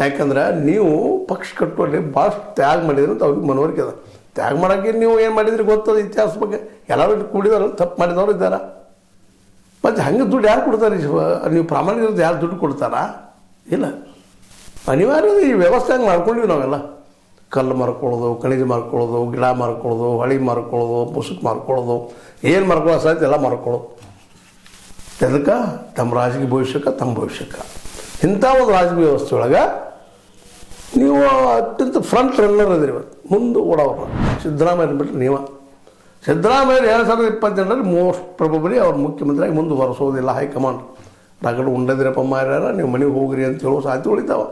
ಯಾಕಂದ್ರೆ ನೀವು ಪಕ್ಷ ಕಟ್ಟುವಲ್ಲಿ ಭಾಳ ತ್ಯಾಗ ಮಾಡಿದ್ರೆ ಅಂತ ಅವ್ರಿಗೆ ಮನವರಿಕೆ ಅದ. ತ್ಯಾಗ ಮಾಡೋಕ್ಕೆ ನೀವು ಏನು ಮಾಡಿದ್ರಿ ಗೊತ್ತದ ಇತಿಹಾಸ ಬಗ್ಗೆ. ಎಲ್ಲರೂ ಕೂಡಿದವರು ತಪ್ಪು ಮಾಡಿದವರು ಇದ್ದಾರೆ. ಮತ್ತು ಹಂಗೆ ದುಡ್ಡು ಯಾರು ಕೊಡ್ತಾರೆ? ನೀವು ಪ್ರಾಮಾಣಿಕತೆ ಯಾರು ದುಡ್ಡು ಕೊಡ್ತಾರಾ? ಇಲ್ಲ. ಅನಿವಾರ್ಯ ಈ ವ್ಯವಸ್ಥೆ ಹಂಗೆ ಮಾಡ್ಕೊಂಡಿವಿ ನಾವೆಲ್ಲ. ಕಲ್ಲು ಮಾರ್ಕೊಳ್ಳೋದು, ಖನಿಜ ಮಾರ್ಕೊಳ್ಳೋದು, ಗಿಡ ಮಾರ್ಕೊಳ್ಳೋದು, ಹಳಿ ಮಾರ್ಕೊಳ್ಳೋದು, ಮುಸುಕು ಮಾರ್ಕೊಳ್ಳೋದು, ಏನು ಮಾರ್ಕೊಳ್ಳೋ ಸಾಧ್ಯ ಎಲ್ಲ ಮಾರ್ಕೊಳ್ಳೋದು. ಅದಕ್ಕೆ ತಮ್ಮ ರಾಜಕೀಯ ಭವಿಷ್ಯಕ್ಕೆ ತಮ್ಮ ಭವಿಷ್ಯಕ್ಕೆ ಇಂಥ ಒಂದು ರಾಜಕೀಯ ವ್ಯವಸ್ಥೆ ಒಳಗೆ ನೀವು ಅತ್ಯಂತ ಫ್ರಂಟ್ ರನ್ನರ್ ಅದಿರಿ. ಇವತ್ತು ಮುಂದೆ ಓಡೋರು ಸಿದ್ದರಾಮಯ್ಯ ಬಿಟ್ಟರೆ ನೀವು. ಸಿದ್ದರಾಮಯ್ಯ 2022ರಲ್ಲಿ ಮೋಸ್ಟ್ ಪ್ರೊಬಬಲಿ ಅವ್ರು ಮುಖ್ಯಮಂತ್ರಿಯಾಗಿ ಮುಂದುವರೆಸೋದಿಲ್ಲ. ಹೈಕಮಾಂಡ್ ರಗಡು ಉಂಡದಿರಪ್ಪ ಮಾರ್ಯಾರ, ನೀವು ಮನೆಗೆ ಹೋಗ್ರಿ ಅಂತ ಹೇಳೋ ಸಾಧ್ಯತೆ ಉಳಿತಾವೆ.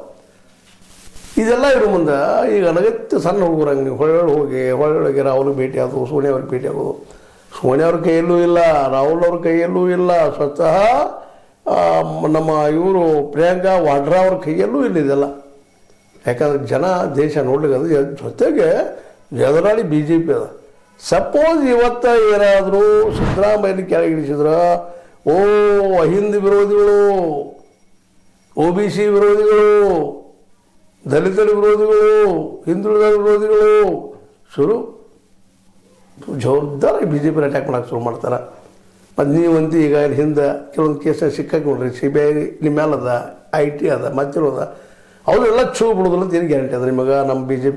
ಇದೆಲ್ಲ ಇರೋ ಮುಂದೆ ಈಗ ಅನಗತ್ಯ ಸಣ್ಣ ಹುಡುಗರಂಗೆ ನೀವು ಹೊಳ್ಳೊಳಗೆ ರಾಹುಲ್ ಭೇಟಿ ಆಗೋದು, ಸೋನಿಯಾ ಅವ್ರಿಗೆ ಭೇಟಿ ಆಗೋದು. ಸೋನಿಯಾ ಅವ್ರ ಕೈಯಲ್ಲೂ ಇಲ್ಲ, ರಾಹುಲ್ ಅವ್ರ ಕೈಯಲ್ಲೂ ಇಲ್ಲ, ಸ್ವತಃ ನಮ್ಮ ಇವರು ಪ್ರಿಯಾಂಕಾ ವಾಡ್ರಾ ಅವ್ರ ಕೈಯಲ್ಲೂ ಇಲ್ಲ ಇದೆಲ್ಲ. ಯಾಕಂದ್ರೆ ಜನ ದೇಶ ನೋಡ್ಲಿಕ್ಕದು. ಜೊತೆಗೆ ಎದುರಾಳಿ BJP ಅದ. ಸಪೋಸ್ ಇವತ್ತು ಏನಾದರೂ ಸಿದ್ದರಾಮಯ್ಯನ ಕೆಳಗಿಳಿಸಿದ್ರೆ ಹಿಂದ್ ವಿರೋಧಿಗಳು, OBC ವಿರೋಧಿಗಳು, ದಲಿತರ ವಿರೋಧಿಗಳು, ಹಿಂದುಳಿದ ವಿರೋಧಿಗಳು ಜವಾಬ್ದಾರಿ BJP ಅಟ್ಯಾಕ್ ಮಾಡೋಕೆ ಶುರು ಮಾಡ್ತಾರೆ. ಮತ್ತು ನೀವಂತೂ ಈಗ ಹಿಂದೆ ಕೆಲವೊಂದು ಕೇಸ ಸಿಕ್ಕಾಕಿ ನೋಡ್ರಿ, CBI ನಿಮ್ಮ ಮೇಲೆ ಅದ, IT ಅದ, ಮತ್ತಿರೋದ, ಅವರೆಲ್ಲ ಚೂ ಬಿಡೋದಿಲ್ಲ ಅಂತ ಏನು ಗ್ಯಾರಂಟಿ ಅದ ನಿಮಗೆ? ನಮ್ಮ BJP